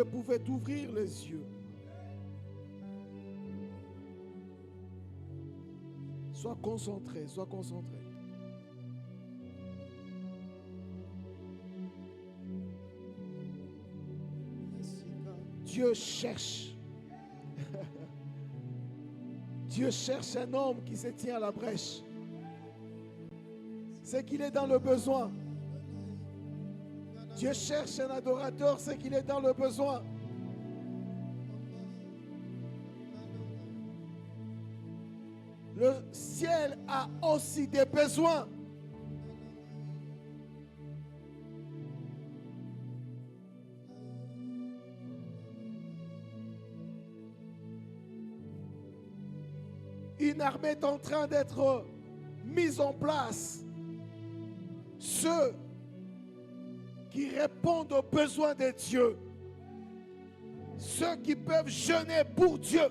pouvait t'ouvrir les yeux. Sois concentré, sois concentré. Dieu cherche. Dieu cherche un homme qui se tient à la brèche. C'est qu'il est dans le besoin. Dieu cherche un adorateur, c'est qu'il est dans le besoin. Le ciel a aussi des besoins. Une armée est en train d'être mise en place. Ceux qui répondent aux besoins de Dieu. Ceux qui peuvent jeûner pour Dieu.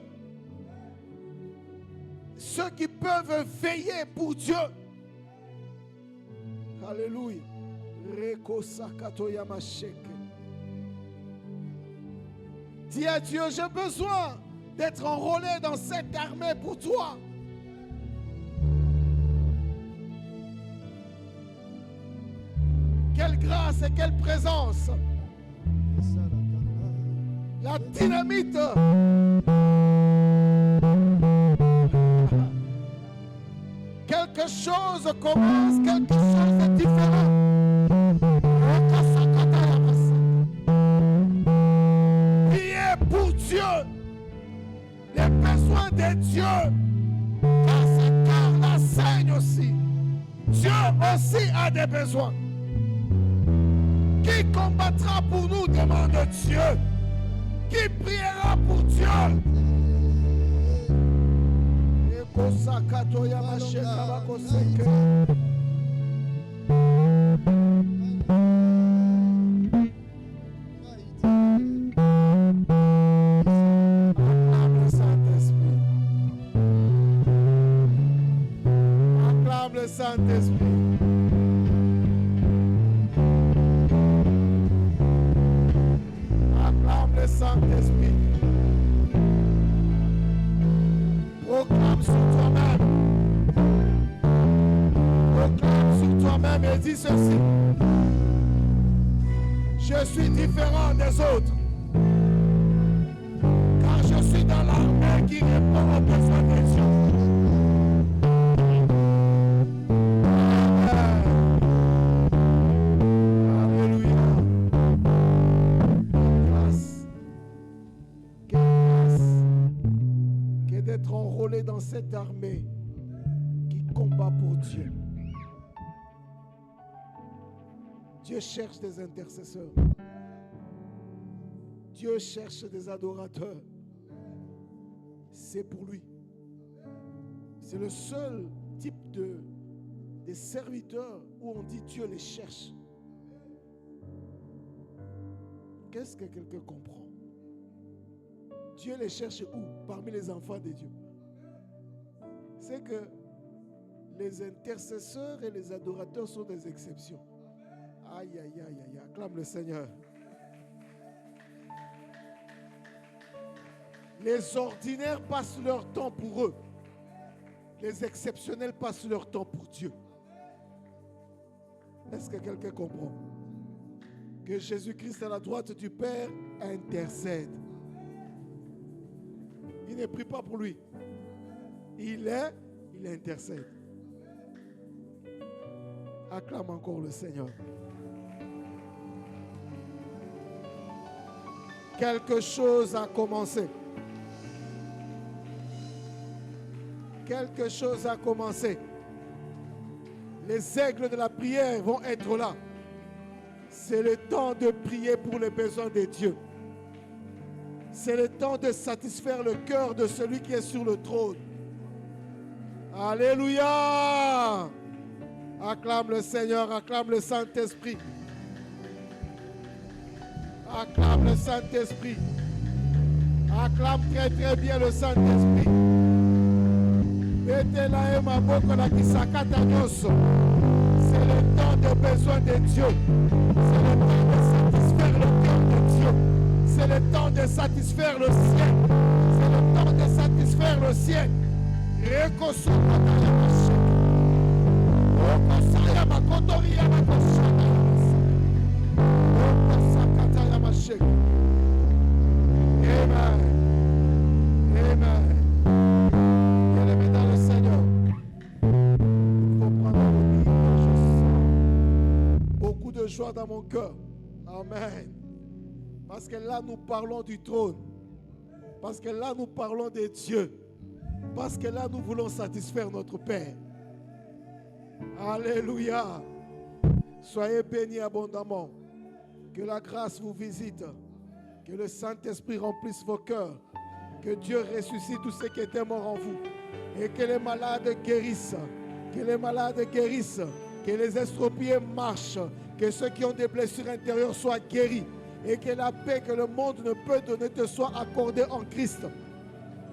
Ceux qui peuvent veiller pour Dieu. Alléluia. Dis à Dieu, j'ai besoin d'être enrôlé dans cette armée pour toi. Quelle grâce et quelle présence. La dynamite. Quelque chose commence, quelque chose de différent. Priez pour Dieu. Les besoins de Dieu. Car ce cœur-là saigne aussi. Dieu aussi a des besoins. Qui combattra pour nous, demande Dieu. Qui priera pour Dieu? Acclame le Saint-Esprit. Saint-Esprit, proclame sur toi-même. Proclame sur toi-même et dis ceci. Je suis différent des autres. Car je suis dans l'armée qui répond aux besoins de Dieu. Dans cette armée qui combat pour Dieu. Dieu cherche des intercesseurs. Dieu cherche des adorateurs. C'est pour lui. C'est le seul type de serviteurs où on dit Dieu les cherche. Qu'est-ce que quelqu'un comprend? Dieu les cherche où? Parmi les enfants de Dieu. C'est que les intercesseurs et les adorateurs sont des exceptions. Aïe, aïe, aïe, aïe, acclame le Seigneur. Les ordinaires passent leur temps pour eux. Les exceptionnels passent leur temps pour Dieu. Est-ce que quelqu'un comprend? Que Jésus-Christ à la droite du Père intercède. Il ne prie pas pour lui. Il intercède. Acclame encore le Seigneur. Quelque chose a commencé. Quelque chose a commencé. Les aigles de la prière vont être là. C'est le temps de prier pour les besoins de Dieu. C'est le temps de satisfaire le cœur de celui qui est sur le trône. Alléluia! Acclame le Seigneur, acclame le Saint-Esprit. Acclame le Saint-Esprit. Acclame très très bien le Saint-Esprit. C'est le temps de besoin de Dieu. C'est le temps de satisfaire le cœur de Dieu. C'est C'est le temps de satisfaire le ciel. C'est le temps de satisfaire le ciel. Amen. Amen. Bien-aimés dans le Seigneur, il faut prendre un livre. Je sens beaucoup de joie dans mon cœur. Amen. Parce que là, nous parlons du trône. Parce que là, nous parlons de Dieu. Parce que là, nous voulons satisfaire notre Père. Alléluia. Soyez bénis abondamment. Que la grâce vous visite. Que le Saint-Esprit remplisse vos cœurs. Que Dieu ressuscite tous ceux qui étaient morts en vous. Et que les malades guérissent. Que les malades guérissent. Que les estropiés marchent. Que ceux qui ont des blessures intérieures soient guéris. Et que la paix que le monde ne peut donner te soit accordée en Christ.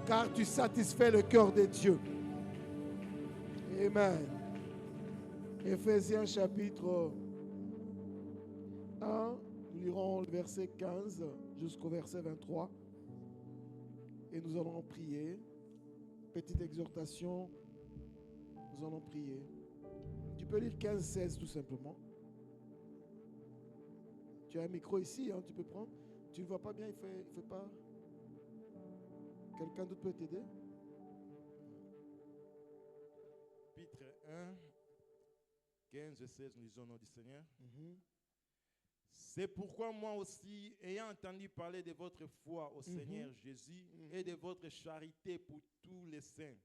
Car tu satisfais le cœur de Dieu. Amen. Éphésiens chapitre 1, nous lirons le verset 15 jusqu'au verset 23. Et nous allons prier. Petite exhortation. Nous allons prier. Tu peux lire 15-16 tout simplement. Tu as un micro ici, hein, tu peux prendre. Tu ne vois pas bien, il fait pas. Quelqu'un d'autre peut t'aider? Chapitre 1, 15 et 16, nous lisons au nom du Seigneur. C'est pourquoi moi aussi, ayant entendu parler de votre foi au Seigneur Jésus et de votre charité pour tous les saints,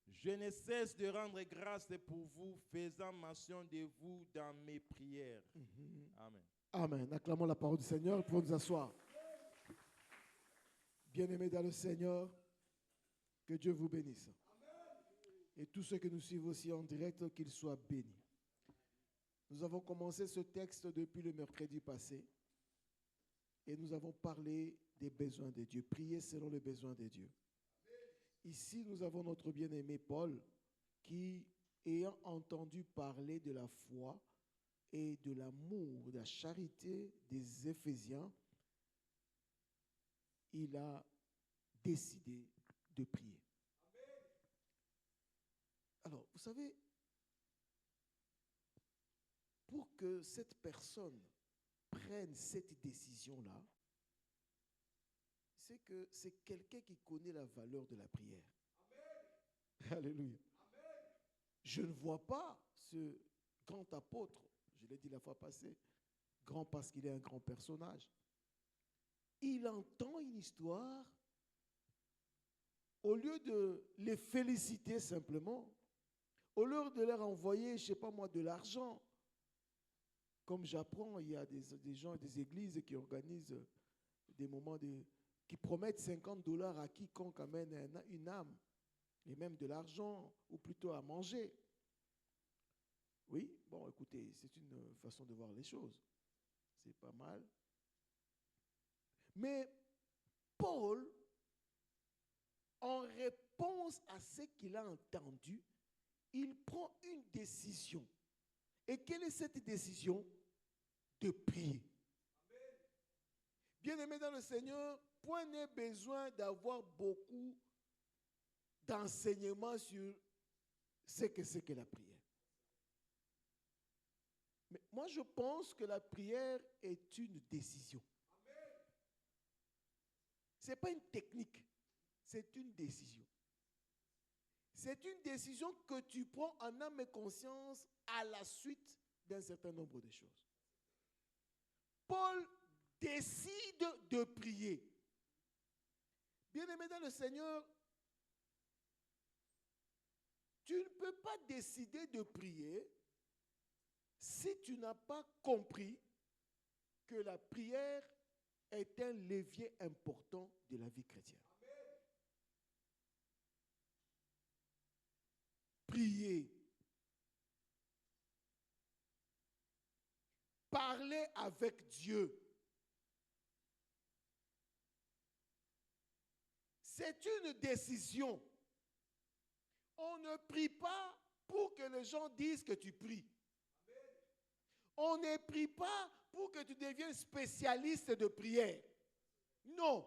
je ne cesse de rendre grâce pour vous, faisant mention de vous dans mes prières. Amen. Amen. Acclamons la parole du Seigneur. Nous pouvons nous asseoir. Bien-aimés dans le Seigneur, que Dieu vous bénisse. Et tous ceux que nous suivons aussi en direct, qu'ils soient bénis. Nous avons commencé ce texte depuis le mercredi passé et nous avons parlé des besoins de Dieu, prier selon les besoins de Dieu. Ici, nous avons notre bien-aimé Paul qui, ayant entendu parler de la foi et de l'amour, de la charité des Éphésiens, il a décidé de prier. Alors, vous savez, pour que cette personne prenne cette décision-là, c'est que c'est quelqu'un qui connaît la valeur de la prière. Amen. Alléluia. Amen. Je ne vois pas ce grand apôtre, je l'ai dit la fois passée, grand parce qu'il est un grand personnage. Il entend une histoire, au lieu de les féliciter simplement, au lieu de leur envoyer, je ne sais pas moi, de l'argent. Comme j'apprends, il y a des gens, des églises qui organisent des moments qui promettent $50 à quiconque amène une âme, et même de l'argent, ou plutôt à manger. Oui, bon, écoutez, c'est une façon de voir les choses. C'est pas mal. Mais Paul, en réponse à ce qu'il a entendu, il prend une décision. Et quelle est cette décision? De prier. Bien-aimé dans le Seigneur, point n'est besoin d'avoir beaucoup d'enseignements sur ce que c'est que la prière. Mais moi, je pense que la prière est une décision. Ce n'est pas une technique, c'est une décision. C'est une décision que tu prends en âme et conscience à la suite d'un certain nombre de choses. Paul décide de prier. Bien-aimé dans le Seigneur, tu ne peux pas décider de prier si tu n'as pas compris que la prière est un levier important de la vie chrétienne. Prier. Parler avec Dieu. C'est une décision. On ne prie pas pour que les gens disent que tu pries. On ne prie pas pour que tu deviennes spécialiste de prière. Non.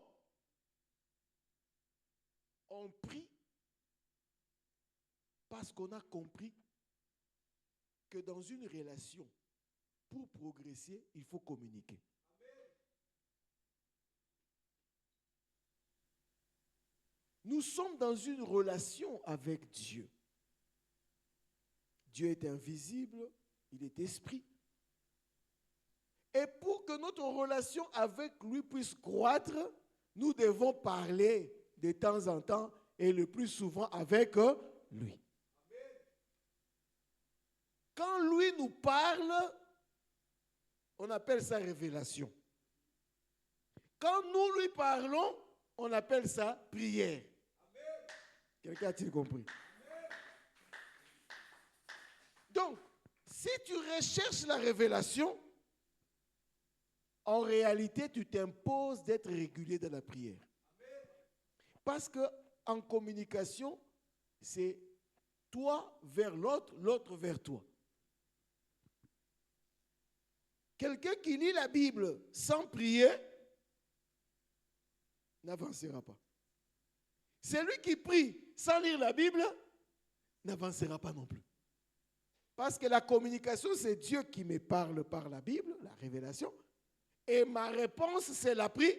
On prie parce qu'on a compris que dans une relation, pour progresser, il faut communiquer. Nous sommes dans une relation avec Dieu. Dieu est invisible, il est esprit. Et pour que notre relation avec lui puisse croître, nous devons parler de temps en temps et le plus souvent avec lui. Quand lui nous parle, on appelle ça révélation. Quand nous lui parlons, on appelle ça prière. Quelqu'un a-t-il compris? Donc, si tu recherches la révélation, en réalité, tu t'imposes d'être régulier dans la prière. Parce qu'en communication, c'est toi vers l'autre, l'autre vers toi. Quelqu'un qui lit la Bible sans prier n'avancera pas. Celui qui prie sans lire la Bible n'avancera pas non plus. Parce que la communication, c'est Dieu qui me parle par la Bible, la révélation. Et ma réponse, c'est la prière.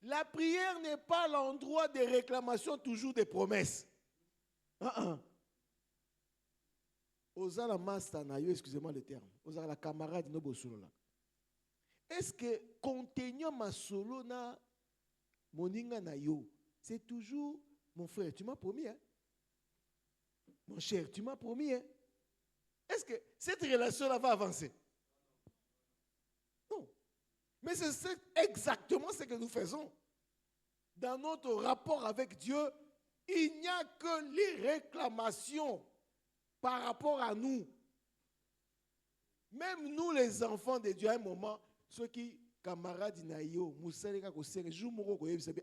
La prière n'est pas l'endroit des réclamations, toujours des promesses. Osala master na yo, excusez-moi le terme. Osala la camarade no bosolo là. Est-ce que contenant ma solo na moninga na yo, c'est toujours mon frère, tu m'as promis, hein? Mon cher, tu m'as promis, hein? Est-ce que cette relation-là va avancer? Non. Mais c'est exactement ce que nous faisons. Dans notre rapport avec Dieu, il n'y a que les réclamations par rapport à nous. Même nous, les enfants de Dieu, à un moment, ceux qui, camarades, Naïo, Moussel, Kakosé, Joumoro,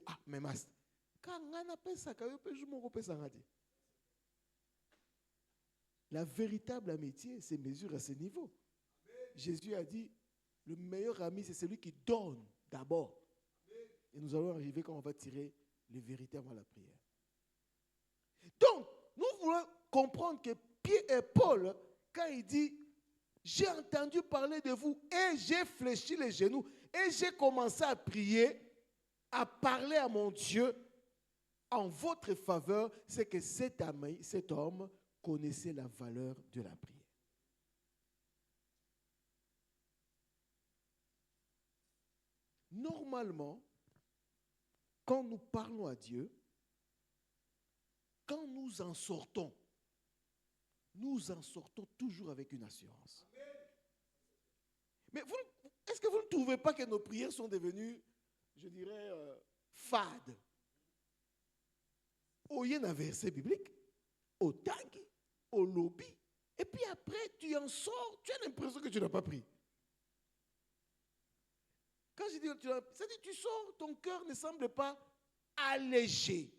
ah, mais master. Quand on appelle ça, la véritable amitié, c'est mesure à ce niveau. Jésus a dit, le meilleur ami, c'est celui qui donne d'abord. Et nous allons arriver quand on va tirer le véritable à la prière. Donc, nous voulons comprendre que Pierre et Paul, quand il dit, j'ai entendu parler de vous et j'ai fléchi les genoux et j'ai commencé à prier, à parler à mon Dieu en votre faveur, c'est que cet homme connaissait la valeur de la prière. Normalement, quand nous parlons à Dieu, quand nous en sortons toujours avec une assurance. Mais est-ce que vous ne trouvez pas que nos prières sont devenues, je dirais, fades? Au y a un verset biblique, au tag, au lobby, et puis après tu en sors, tu as l'impression que tu n'as pas pris. Quand je dis c'est-à-dire tu sors, ton cœur ne semble pas allégé,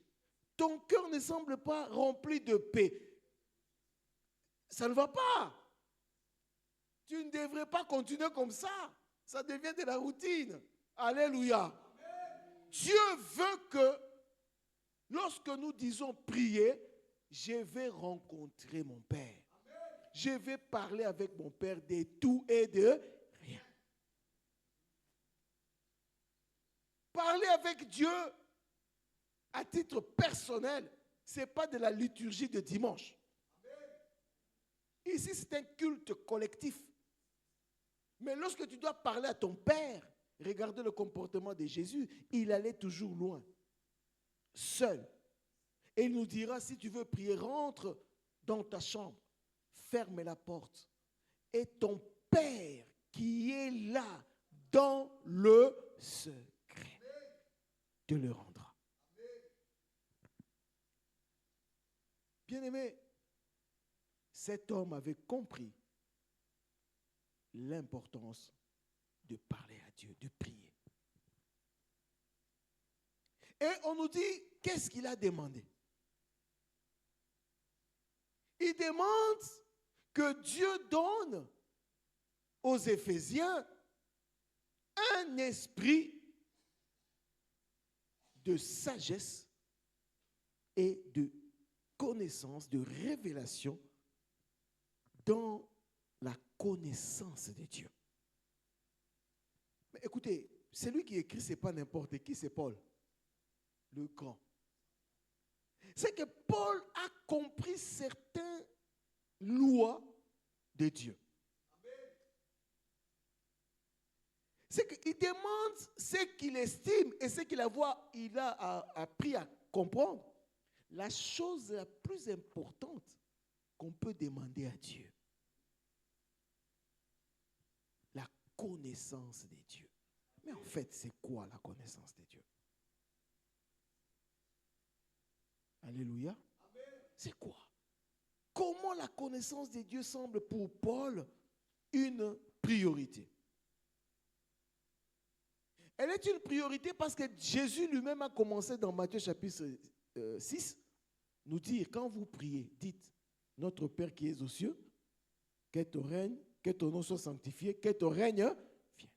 ton cœur ne semble pas rempli de paix. Ça ne va pas. Tu ne devrais pas continuer comme ça. Ça devient de la routine. Alléluia. Amen. Dieu veut que lorsque nous disons prier, je vais rencontrer mon Père. Amen. Je vais parler avec mon Père de tout et de rien. Parler avec Dieu à titre personnel, ce n'est pas de la liturgie de dimanche. Ici, c'est un culte collectif. Mais lorsque tu dois parler à ton Père, regardez le comportement de Jésus, il allait toujours loin, seul. Et il nous dira, si tu veux prier, rentre dans ta chambre, ferme la porte. Et ton Père qui est là, dans le secret, te le rendra. Bien-aimé, cet homme avait compris l'importance de parler à Dieu, de prier. Et on nous dit, qu'est-ce qu'il a demandé? Il demande que Dieu donne aux Éphésiens un esprit de sagesse et de connaissance, de révélation dans la connaissance de Dieu. Mais écoutez, celui qui écrit, ce n'est pas n'importe qui, c'est Paul, le grand. C'est que Paul a compris certaines lois de Dieu. C'est qu'il demande ce qu'il estime et ce qu'il a appris à comprendre. La chose la plus importante qu'on peut demander à Dieu. La connaissance de Dieu. Mais en fait, c'est quoi la connaissance de Dieu? Alléluia. C'est quoi? Comment la connaissance de Dieu semble pour Paul une priorité? Elle est une priorité parce que Jésus lui-même a commencé dans Matthieu chapitre 6, nous dire, quand vous priez, dites, notre Père qui es aux cieux, que ton règne, que ton nom soit sanctifié, que ton règne vienne.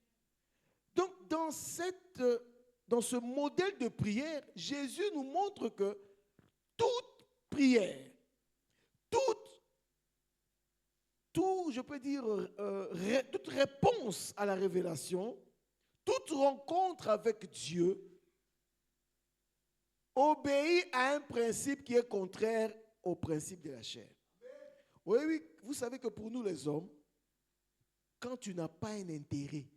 Donc, dans ce modèle de prière, Jésus nous montre que toute prière, je peux dire, toute réponse à la révélation, toute rencontre avec Dieu obéit à un principe qui est contraire au principe de la chair. Oui, vous savez que pour nous les hommes, quand tu n'as pas un intérêt,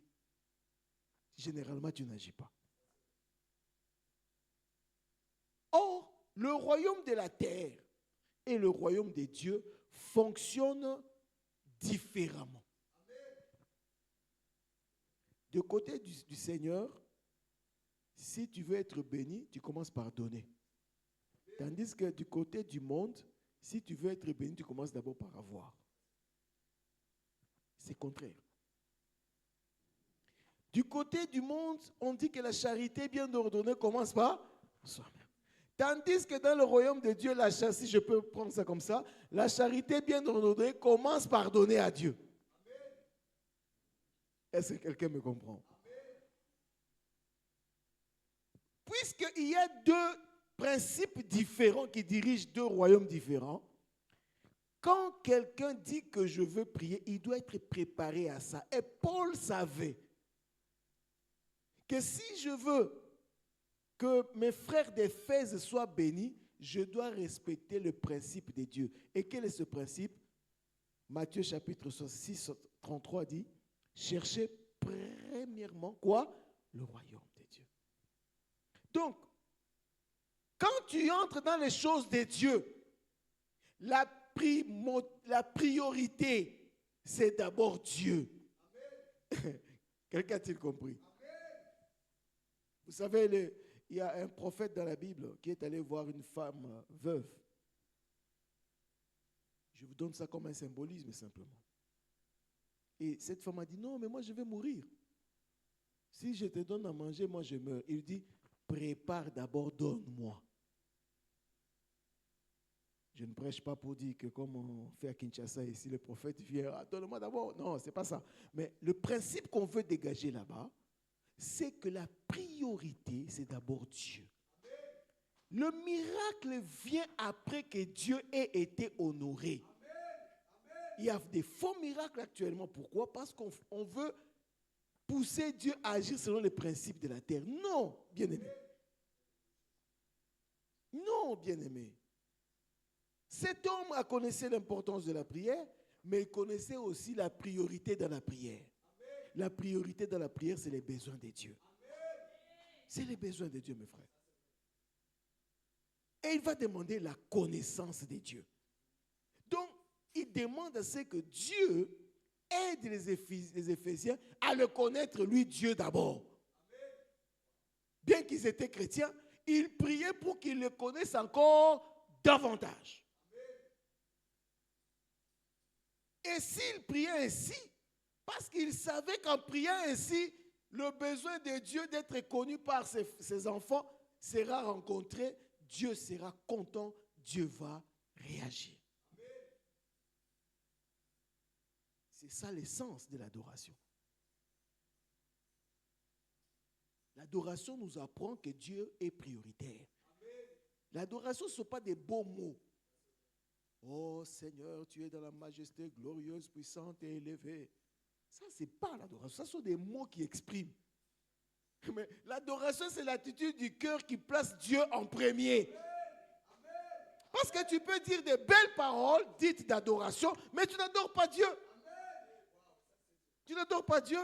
généralement tu n'agis pas. Or, le royaume de la terre et le royaume de Dieu fonctionnent différemment. Du côté du Seigneur, si tu veux être béni, tu commences par donner. Tandis que du côté du monde, si tu veux être béni, tu commences d'abord par avoir. C'est contraire. Du côté du monde, on dit que la charité bien ordonnée commence par soi-même. Tandis que dans le royaume de Dieu, si je peux prendre ça comme ça, la charité bien ordonnée commence par donner à Dieu. Est-ce que quelqu'un me comprend? Puisqu'il y a deux principes différents qui dirigent deux royaumes différents, quand quelqu'un dit que je veux prier, il doit être préparé à ça. Et Paul savait que si je veux que mes frères d'Éphèse soient bénis, je dois respecter le principe de Dieu. Et quel est ce principe? Matthieu chapitre 6, 33 dit, cherchez premièrement quoi? Le royaume de Dieu. Donc, quand tu entres dans les choses de Dieu, la priorité, c'est d'abord Dieu. Quelqu'un a-t-il compris? Vous savez, il y a un prophète dans la Bible qui est allé voir une femme veuve. Je vous donne ça comme un symbolisme simplement. Et cette femme a dit, non, mais moi je vais mourir. Si je te donne à manger, moi je meurs. Il dit, prépare d'abord, donne-moi. Je ne prêche pas pour dire que comme on fait à Kinshasa ici, le prophète vient, ah, donne-moi d'abord. Non, ce n'est pas ça. Mais le principe qu'on veut dégager là-bas, c'est que la priorité, c'est d'abord Dieu. Le miracle vient après que Dieu ait été honoré. Il y a des faux miracles actuellement. Pourquoi? Parce qu'on veut pousser Dieu à agir selon les principes de la terre. Non, bien-aimé. Non, bien-aimé. Cet homme a connaissé l'importance de la prière, mais il connaissait aussi la priorité dans la prière. La priorité dans la prière, c'est les besoins de Dieu. C'est les besoins de Dieu, mes frères. Et il va demander la connaissance de Dieu. Donc, il demande à ce que Dieu aide les Éphésiens à le connaître, lui, Dieu d'abord. Bien qu'ils étaient chrétiens, ils priaient pour qu'ils le connaissent encore davantage. Et s'ils priaient ainsi, parce qu'ils savaient qu'en priant ainsi, le besoin de Dieu d'être connu par ses enfants sera rencontré, Dieu sera content, Dieu va réagir. C'est ça l'essence de l'adoration. L'adoration nous apprend que Dieu est prioritaire. L'adoration, ce ne sont pas des beaux mots. Oh Seigneur, tu es dans la majesté glorieuse, puissante et élevée. Ça, ce n'est pas l'adoration. Ça sont des mots qui expriment. Mais l'adoration, c'est l'attitude du cœur qui place Dieu en premier. Parce que tu peux dire des belles paroles dites d'adoration, mais tu n'adores pas Dieu. Tu n'adores pas Dieu.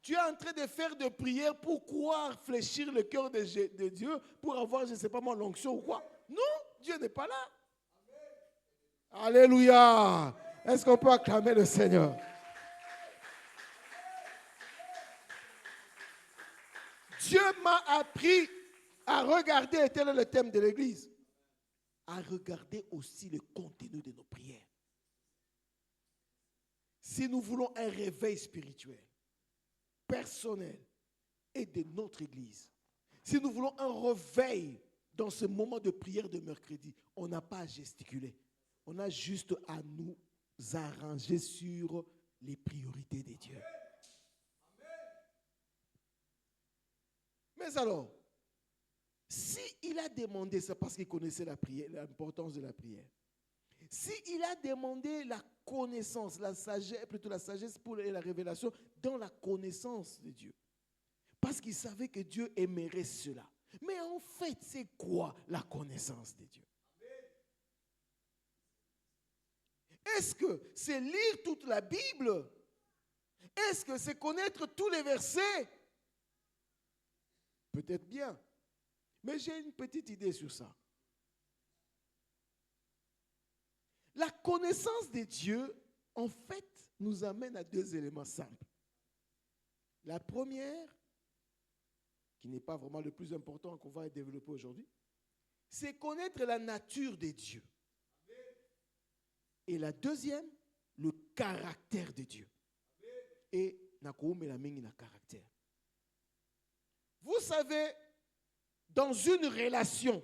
Tu es en train de faire des prières pour croire, fléchir le cœur de Dieu, pour avoir, je ne sais pas moi, l'onction ou quoi. Non, Dieu n'est pas là. Alléluia. Est-ce qu'on peut acclamer le Seigneur? Dieu m'a appris à regarder, et tel est le thème de l'église, à regarder aussi le contenu de nos prières. Si nous voulons un réveil spirituel, personnel et de notre église, si nous voulons un réveil dans ce moment de prière de mercredi, on n'a pas à gesticuler. On a juste à nous arranger sur les priorités de Dieu. Mais alors, s'il a demandé ça parce qu'il connaissait la prière, l'importance de la prière, s'il a demandé la connaissance, la sagesse, plutôt la sagesse pour la révélation dans la connaissance de Dieu, parce qu'il savait que Dieu aimerait cela. Mais en fait, c'est quoi la connaissance de Dieu? Est-ce que c'est lire toute la Bible? Est-ce que c'est connaître tous les versets? Peut-être bien. Mais j'ai une petite idée sur ça. La connaissance de Dieu, en fait, nous amène à deux éléments simples. La première, qui n'est pas vraiment le plus important qu'on va développer aujourd'hui, c'est connaître la nature de Dieu. Et la deuxième, le caractère de Dieu. Et na caractère. Vous savez, dans une relation,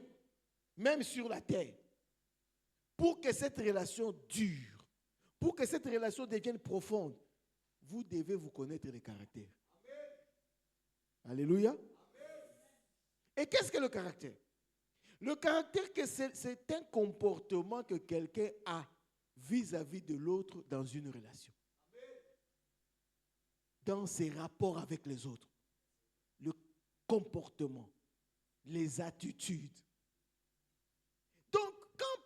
même sur la terre, pour que cette relation dure, pour que cette relation devienne profonde, vous devez vous connaître les caractères. Alléluia. Et qu'est-ce que le caractère? Le caractère, c'est un comportement que quelqu'un a vis-à-vis de l'autre dans une relation. Dans ses rapports avec les autres. Le comportement, les attitudes. Donc, quand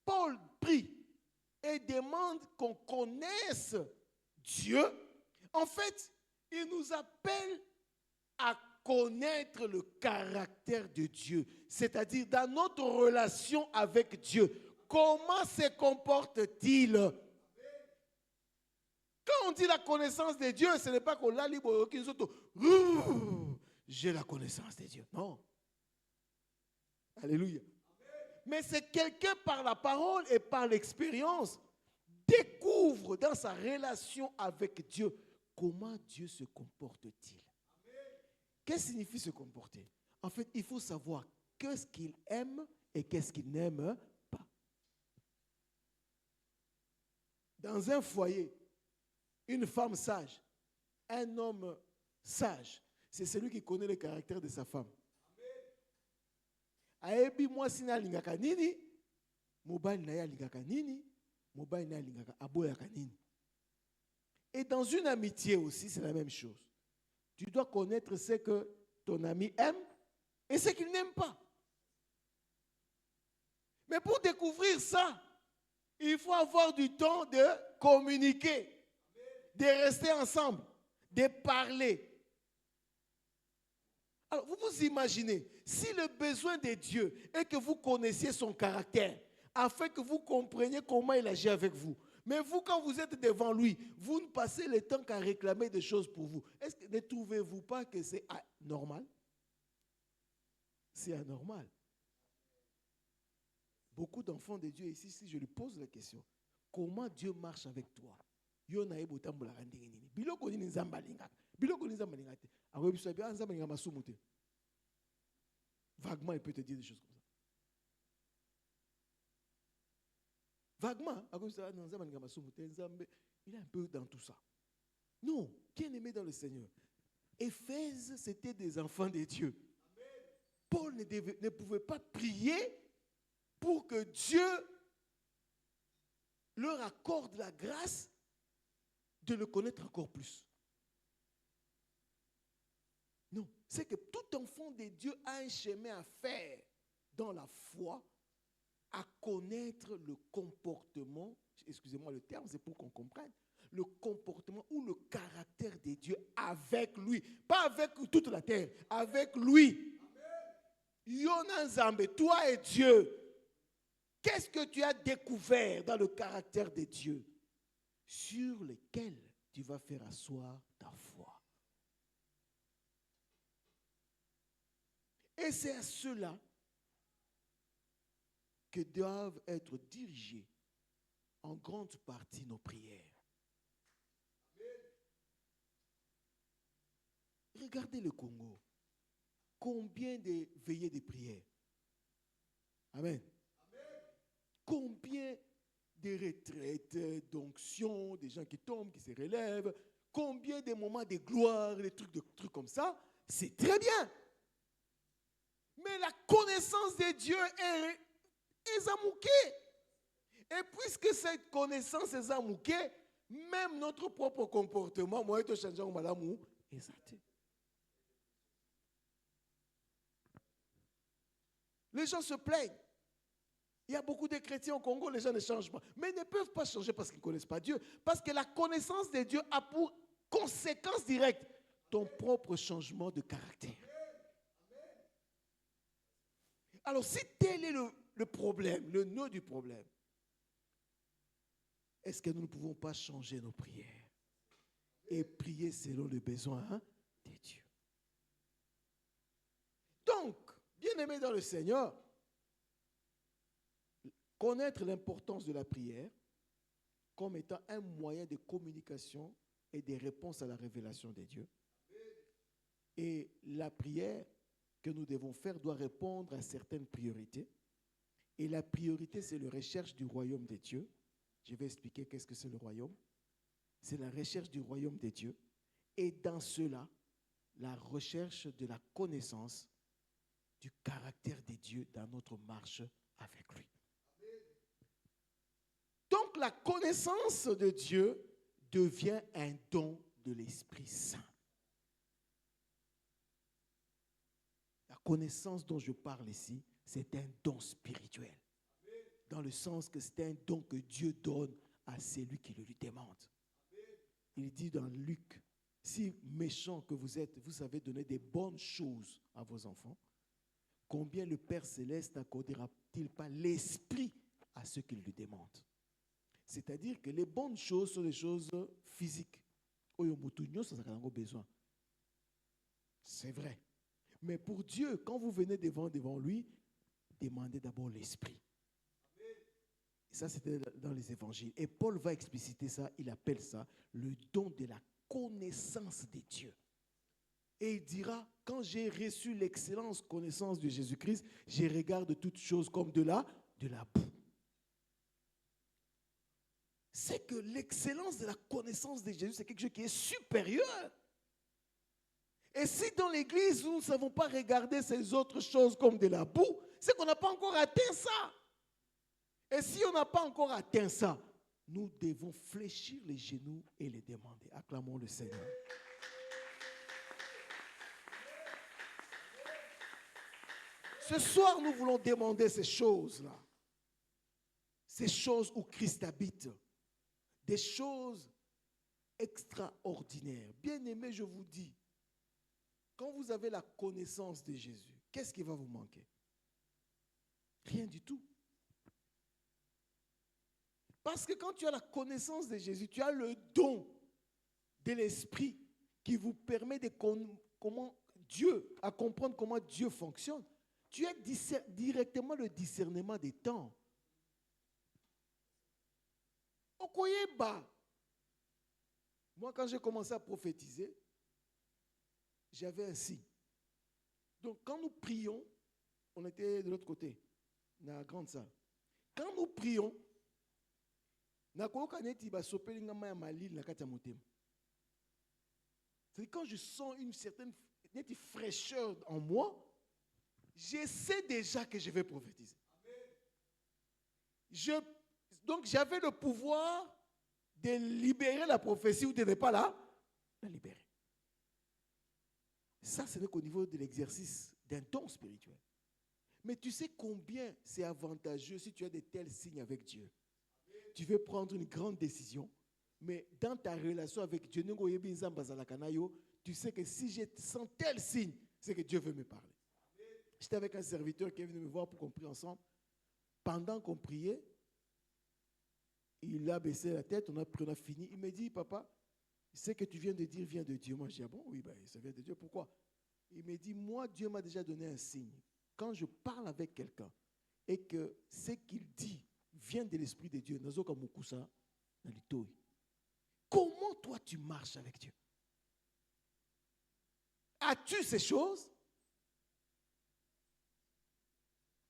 Paul prie et demande qu'on connaisse Dieu, en fait, il nous appelle à connaître le caractère de Dieu, c'est-à-dire dans notre relation avec Dieu. Comment se comporte-t-il? Quand on dit la connaissance de Dieu, ce n'est pas qu'on l'a libre, j'ai la connaissance de Dieu. Non. Alléluia. Mais c'est quelqu'un par la parole et par l'expérience découvre dans sa relation avec Dieu comment Dieu se comporte-t-il. Qu'est-ce que signifie se comporter? En fait, il faut savoir qu'est-ce qu'il aime et qu'est-ce qu'il n'aime pas. Dans un foyer, une femme sage, un homme sage, c'est celui qui connaît le caractère de sa femme. Aebi moi sina lingaka nini, mobile na ya lingaka nini, mobile na ya lingaka aboyaka nini. Et dans une amitié aussi, c'est la même chose. Tu dois connaître ce que ton ami aime et ce qu'il n'aime pas. Mais pour découvrir ça, il faut avoir du temps de communiquer, de rester ensemble, de parler. Alors, vous vous imaginez, si le besoin de Dieu est que vous connaissiez son caractère, afin que vous compreniez comment il agit avec vous. Mais vous, quand vous êtes devant lui, vous ne passez le temps qu'à réclamer des choses pour vous. Est-ce que ne trouvez-vous pas que c'est anormal? C'est anormal. Beaucoup d'enfants de Dieu ici, si je lui pose la question, comment Dieu marche avec toi? Vaguement, il peut te dire des choses comme ça. Vaguement, Il est un peu dans tout ça. Non, bien-aimé dans le Seigneur. Éphèse, c'était des enfants de Dieu. Paul ne pouvait pas prier pour que Dieu leur accorde la grâce de le connaître encore plus. Non, c'est que tout enfant de Dieu a un chemin à faire dans la foi, à connaître le comportement, excusez-moi le terme, c'est pour qu'on comprenne, le comportement ou le caractère de Dieu avec lui. Pas avec toute la terre, avec lui. Yona Nzambe, toi et Dieu. Qu'est-ce que tu as découvert dans le caractère de Dieu sur lequel tu vas faire asseoir ta foi? Et c'est à cela que doivent être dirigées en grande partie nos prières. Regardez le Congo. Combien de veillées de prière? Amen. Combien de retraites, d'onctions, des gens qui tombent, qui se relèvent, combien de moments de gloire, des trucs comme ça, c'est très bien. Mais la connaissance de Dieu est zamouquée. Et puisque cette connaissance est zamouquée, même notre propre comportement, moi, je change en malamou, exact. Les gens se plaignent. Il y a beaucoup de chrétiens au Congo, les gens ne changent pas. Mais ils ne peuvent pas changer parce qu'ils ne connaissent pas Dieu. Parce que la connaissance de Dieu a pour conséquence directe ton propre changement de caractère. Alors, si tel est le problème, le nœud du problème, est-ce que nous ne pouvons pas changer nos prières et prier selon les besoins de Dieu? Donc, bien-aimés dans le Seigneur, connaître l'importance de la prière comme étant un moyen de communication et de réponse à la révélation de Dieu. Et la prière que nous devons faire doit répondre à certaines priorités. Et la priorité, c'est la recherche du royaume de Dieu. Je vais expliquer qu'est-ce que c'est le royaume. C'est la recherche du royaume de Dieu. Et dans cela, la recherche de la connaissance du caractère de Dieu dans notre marche avec lui. Donc la connaissance de Dieu devient un don de l'Esprit Saint. La connaissance dont je parle ici, c'est un don spirituel. Dans le sens que c'est un don que Dieu donne à celui qui le lui demande. Il dit dans Luc, si méchant que vous êtes, vous savez donner des bonnes choses à vos enfants, combien le Père Céleste n'accordera-t-il pas l'esprit à ceux qui lui demandent? C'est-à-dire que les bonnes choses sont des choses physiques. C'est vrai. Mais pour Dieu, quand vous venez devant lui, demandez d'abord l'esprit. Et ça, c'était dans les évangiles. Et Paul va expliciter ça, il appelle ça le don de la connaissance de Dieu. Et il dira, quand j'ai reçu l'excellente connaissance de Jésus-Christ, je regarde toutes choses comme de la boue. C'est que l'excellence de la connaissance de Jésus, c'est quelque chose qui est supérieur. Et si dans l'église, nous ne savons pas regarder ces autres choses comme de la boue, c'est qu'on n'a pas encore atteint ça. Et si on n'a pas encore atteint ça, nous devons fléchir les genoux et les demander. Acclamons le Seigneur. Ce soir, nous voulons demander ces choses-là. Ces choses où Christ habite. Des choses extraordinaires. Bien-aimés, je vous dis, quand vous avez la connaissance de Jésus, qu'est-ce qui va vous manquer? Rien du tout. Parce que quand tu as la connaissance de Jésus, tu as le don de l'Esprit qui vous permet de comprendre comment Dieu fonctionne. Tu as directement le discernement des temps. Okoyeba. Moi, quand j'ai commencé à prophétiser, j'avais un signe. Donc, quand nous prions, on était de l'autre côté, dans la grande salle. Quand nous prions, C'est quand je sens une certaine fraîcheur en moi, je sais déjà que je vais prophétiser. Donc j'avais le pouvoir de libérer la prophétie ou de ne pas la libérer. Ça, ce n'est qu'au niveau de l'exercice d'un don spirituel. Mais tu sais combien c'est avantageux si tu as de tels signes avec Dieu. Tu veux prendre une grande décision, mais dans ta relation avec Dieu, tu sais que si je sens tel signe, c'est que Dieu veut me parler. J'étais avec un serviteur qui est venu me voir pour qu'on prie ensemble. Pendant qu'on priait, il a baissé la tête, on a fini. Il me dit, papa, ce que tu viens de dire vient de Dieu. Moi, je dis, ah bon, oui, ben, ça vient de Dieu. Pourquoi? Il me dit, moi, Dieu m'a déjà donné un signe. Quand je parle avec quelqu'un et que ce qu'il dit vient de l'Esprit de Dieu, comment toi tu marches avec Dieu? As-tu ces choses?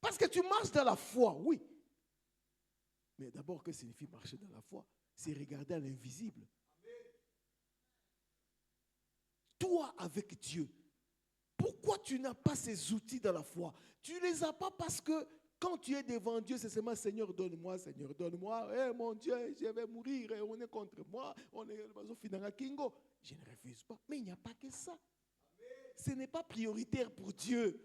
Parce que tu marches dans la foi, oui. Mais d'abord, que signifie marcher dans la foi? C'est regarder à l'invisible. Toi avec Dieu, pourquoi tu n'as pas ces outils dans la foi? Tu ne les as pas parce que quand tu es devant Dieu, c'est seulement Seigneur, donne-moi, Seigneur, donne-moi. Eh mon Dieu, je vais mourir, on est contre moi, on est au final Kingo. Je ne refuse pas. Mais il n'y a pas que ça. Ce n'est pas prioritaire pour Dieu.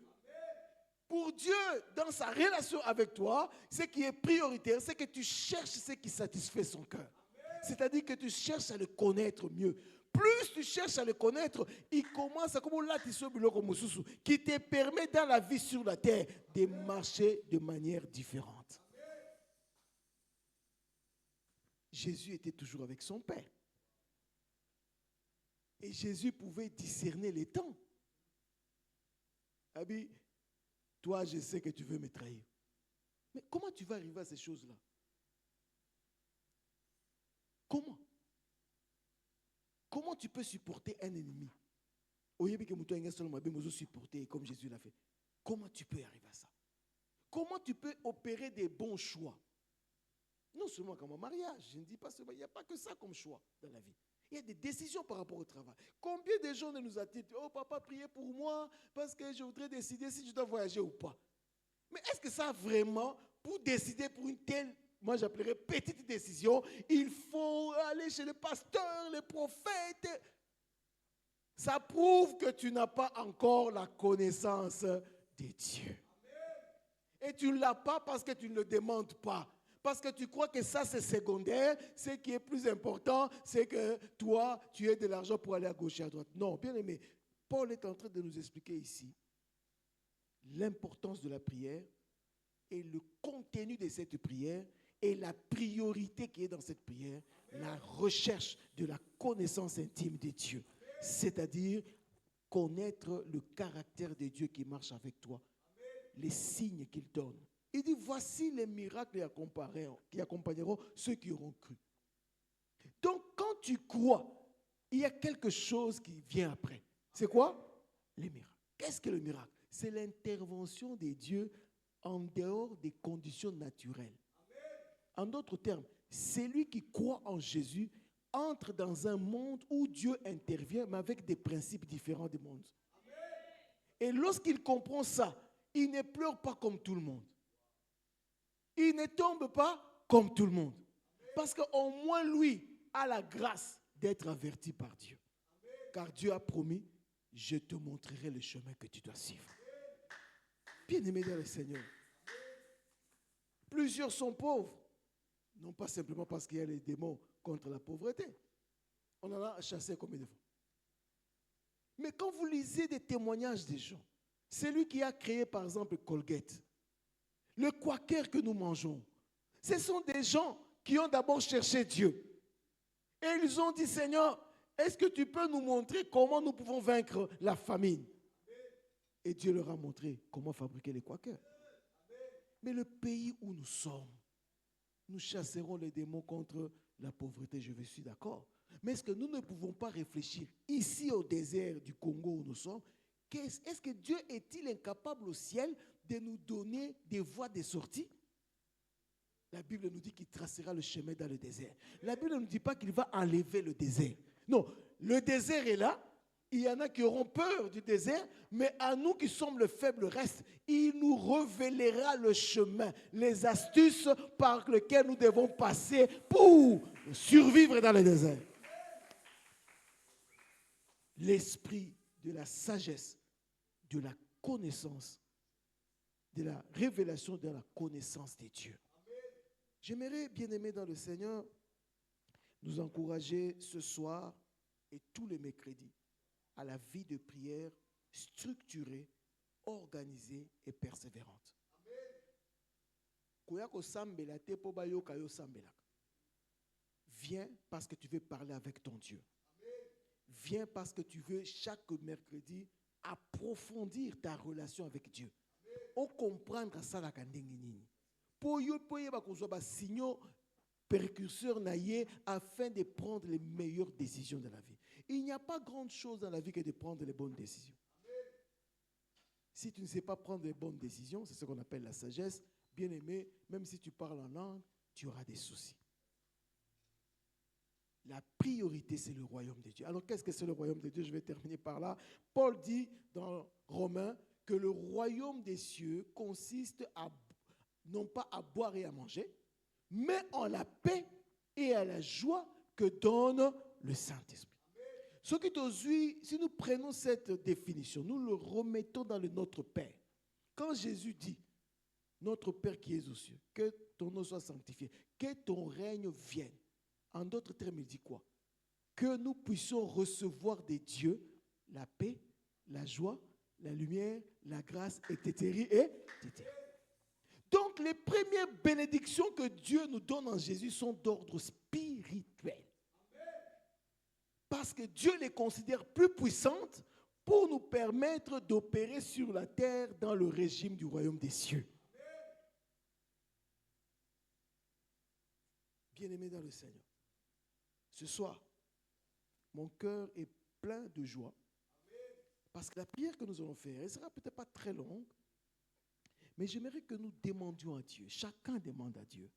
Pour Dieu, dans sa relation avec toi, ce qui est prioritaire, c'est que tu cherches ce qui satisfait son cœur. C'est-à-dire que tu cherches à le connaître mieux. Plus tu cherches à le connaître, il commence à comme là, qui te permet dans la vie sur la terre de marcher de manière différente. Jésus était toujours avec son Père. Et Jésus pouvait discerner les temps. Abi, toi, je sais que tu veux me trahir. Mais comment tu vas arriver à ces choses-là? Comment? Comment tu peux supporter un ennemi? Comme Jésus l'a fait. Comment tu peux arriver à ça? Comment tu peux opérer des bons choix? Non seulement comme un mariage, je ne dis pas seulement, il n'y a pas que ça comme choix dans la vie. Il y a des décisions par rapport au travail. Combien de gens ne nous a-t-il dit, oh papa, priez pour moi parce que je voudrais décider si je dois voyager ou pas. Mais est-ce que ça vraiment, pour décider pour une telle, moi j'appellerais petite décision, il faut aller chez le pasteur, les prophètes? Ça prouve que tu n'as pas encore la connaissance de Dieu. Et tu ne l'as pas parce que tu ne le demandes pas. Parce que tu crois que ça c'est secondaire. Ce qui est plus important, c'est que toi, tu aies de l'argent pour aller à gauche et à droite. Non, bien aimé, Paul est en train de nous expliquer ici l'importance de la prière et le contenu de cette prière et la priorité qui est dans cette prière, la recherche de la connaissance intime de Dieu. C'est-à-dire connaître le caractère de Dieu qui marche avec toi, les signes qu'il donne. Il dit, voici les miracles qui accompagneront ceux qui auront cru. Donc, quand tu crois, il y a quelque chose qui vient après. C'est quoi? Les miracles. Qu'est-ce que le miracle? C'est l'intervention de Dieu en dehors des conditions naturelles. En d'autres termes, celui qui croit en Jésus entre dans un monde où Dieu intervient, mais avec des principes différents du monde. Et lorsqu'il comprend ça, il ne pleure pas comme tout le monde. Il ne tombe pas comme tout le monde. Parce qu'au moins lui a la grâce d'être averti par Dieu. Car Dieu a promis, je te montrerai le chemin que tu dois suivre. Bien-aimé dans le Seigneur, plusieurs sont pauvres. Non pas simplement parce qu'il y a les démons contre la pauvreté. On en a chassé combien de fois? Mais quand vous lisez des témoignages des gens, celui qui a créé par exemple Colgate, le Quaker que nous mangeons, ce sont des gens qui ont d'abord cherché Dieu. Et ils ont dit, Seigneur, est-ce que tu peux nous montrer comment nous pouvons vaincre la famine? Et Dieu leur a montré comment fabriquer les Quakers. Mais le pays où nous sommes, nous chasserons les démons contre la pauvreté, je suis d'accord. Mais est-ce que nous ne pouvons pas réfléchir ici au désert du Congo où nous sommes? Est-ce que Dieu est-il incapable au ciel de nous donner des voies de sortie? La Bible nous dit qu'il tracera le chemin dans le désert. La Bible ne nous dit pas qu'il va enlever le désert. Non, le désert est là. Il y en a qui auront peur du désert, mais à nous qui sommes le faible reste, il nous révélera le chemin, les astuces par lesquelles nous devons passer pour survivre dans le désert. L'esprit de la sagesse, de la connaissance, de la révélation de la connaissance des dieux. J'aimerais, bien-aimés dans le Seigneur, nous encourager ce soir et tous les mercredis à la vie de prière structurée, organisée et persévérante. Viens parce que tu veux parler avec ton Dieu. Viens parce que tu veux chaque mercredi approfondir ta relation avec Dieu. On comprendre ça la kandengini. Pour y avoir signaux précurseurs afin de prendre les meilleures décisions de la vie. Il n'y a pas grande chose dans la vie que de prendre les bonnes décisions. Si tu ne sais pas prendre les bonnes décisions, c'est ce qu'on appelle la sagesse. Bien aimé, même si tu parles en langue, tu auras des soucis. La priorité, c'est le royaume de Dieu. Alors, qu'est-ce que c'est le royaume de Dieu? Je vais terminer par là. Paul dit dans Romains que le royaume des cieux consiste non pas à boire et à manger, mais en la paix et à la joie que donne le Saint-Esprit. Ce qui t'osuit, si nous prenons cette définition, nous le remettons dans le Notre Père. Quand Jésus dit, notre Père qui es aux cieux, que ton nom soit sanctifié, que ton règne vienne. En d'autres termes, il dit quoi? Que nous puissions recevoir des dieux la paix, la joie, la lumière, la grâce, etc. Donc, les premières bénédictions que Dieu nous donne en Jésus sont d'ordre spirituel. Parce que Dieu les considère plus puissantes pour nous permettre d'opérer sur la terre dans le régime du royaume des cieux. Bien-aimés dans le Seigneur, ce soir, mon cœur est plein de joie. Parce que la prière que nous allons faire, elle ne sera peut-être pas très longue, mais j'aimerais que nous demandions à Dieu, chacun demande à Dieu,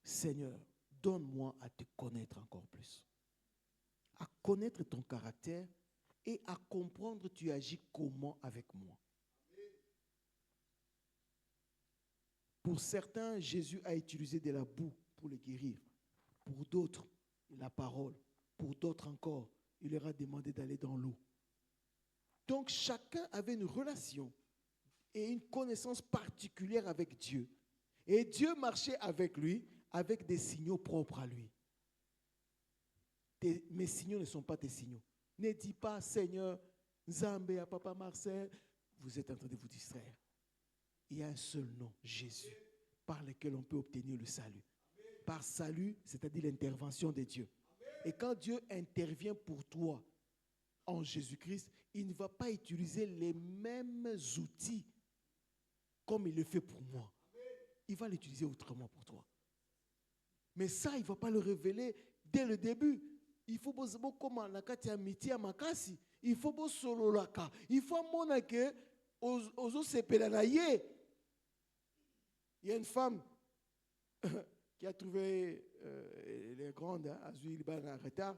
Seigneur, donne-moi à te connaître encore plus, à connaître ton caractère et à comprendre tu agis comment avec moi. Pour certains, Jésus a utilisé de la boue pour les guérir. Pour d'autres, la parole. Pour d'autres encore, il leur a demandé d'aller dans l'eau. Donc chacun avait une relation et une connaissance particulière avec Dieu. Et Dieu marchait avec lui avec des signaux propres à lui. Mes signaux ne sont pas tes signaux. Ne dis pas, Seigneur, Nzambe, à Papa Marcel, vous êtes en train de vous distraire. Il y a un seul nom, Jésus, par lequel on peut obtenir le salut. Par salut, c'est-à-dire l'intervention de Dieu. Et quand Dieu intervient pour toi en Jésus-Christ, il ne va pas utiliser les mêmes outils comme il le fait pour moi. Il va l'utiliser autrement pour toi. Mais ça, il ne va pas le révéler dès le début. Il faut comment la kati amitié makasi. Il faut bo solo laka. Il faut mona que ozo sepela na ye. Il y a une femme qui a trouvé les grandes à Zouil en retard.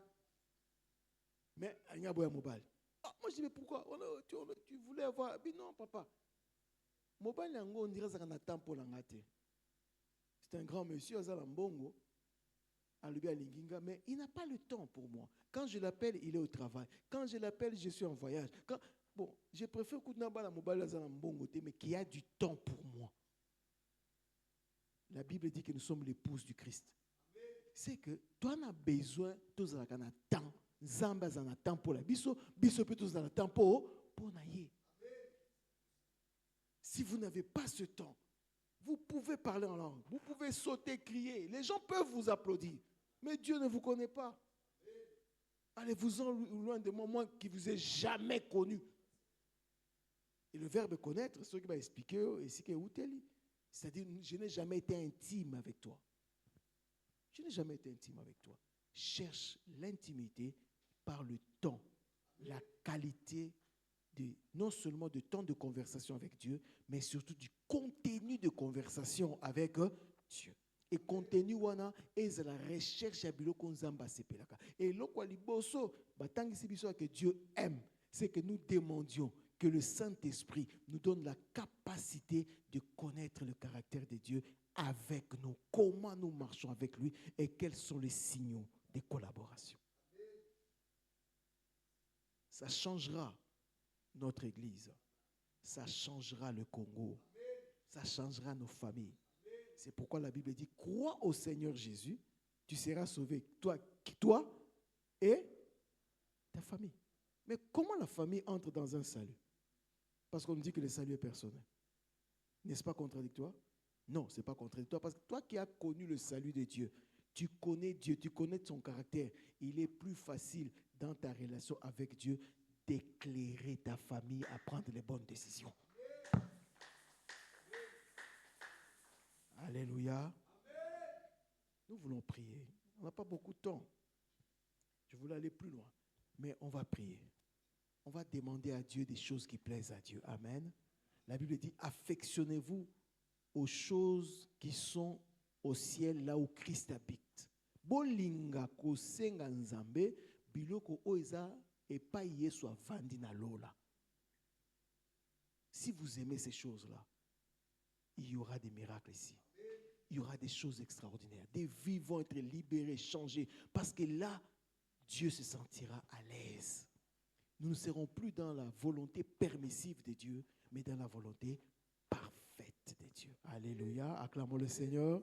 Mais il y a un mobile. Ah, moi je dis mais pourquoi tu voulais avoir. Mais non papa. Mobile on dirait que ça n'a temps pour l'angate. C'est un grand monsieur à Zalambongo. Mais il n'a pas le temps pour moi. Quand je l'appelle, il est au travail. Quand je l'appelle, je suis en voyage. Bon, je préfère mais qui a du temps pour moi. La Bible dit que nous sommes l'épouse du Christ. C'est que toi, tu as besoin, tous en a temps. Zamba en a temps pour la biso, biso peut tous en a temps pour naïe. Si vous n'avez pas ce temps, vous pouvez parler en langue, vous pouvez sauter, crier. Les gens peuvent vous applaudir. Mais Dieu ne vous connaît pas. Allez-vous-en loin de moi qui ne vous ai jamais connu. Et le verbe connaître, c'est ce qui va expliquer ici que c'est-à-dire, je n'ai jamais été intime avec toi. Je n'ai jamais été intime avec toi. Cherche l'intimité par le temps, la qualité non seulement du temps de conversation avec Dieu, mais surtout du contenu de conversation avec Dieu. Et contenu wana est la recherche à biloko nzamba sepelaka. Et loko liboso batangisi biso que Dieu aime, c'est que nous demandions que le Saint-Esprit nous donne la capacité de connaître le caractère de Dieu avec nous, comment nous marchons avec lui et quels sont les signaux de collaboration. Ça changera notre Église, ça changera le Congo, ça changera nos familles. C'est pourquoi la Bible dit, crois au Seigneur Jésus, tu seras sauvé, toi et ta famille. Mais comment la famille entre dans un salut? Parce qu'on nous dit que le salut est personnel. N'est-ce pas contradictoire? Non, ce n'est pas contradictoire. Parce que toi qui as connu le salut de Dieu, tu connais Dieu, tu connais son caractère. Il est plus facile dans ta relation avec Dieu d'éclairer ta famille à prendre les bonnes décisions. Alléluia. Nous voulons prier. On n'a pas beaucoup de temps. Je voulais aller plus loin. Mais on va prier. On va demander à Dieu des choses qui plaisent à Dieu. Amen. La Bible dit, affectionnez-vous aux choses qui sont au ciel, là où Christ habite. Bolinga kosenga nzambe biloko oeza epai Yesu avandi na lola. Si vous aimez ces choses-là, il y aura des miracles ici. Il y aura des choses extraordinaires. Des vies vont être libérées, changées. Parce que là, Dieu se sentira à l'aise. Nous ne serons plus dans la volonté permissive de Dieu, mais dans la volonté parfaite de Dieu. Alléluia. Acclamons le Seigneur.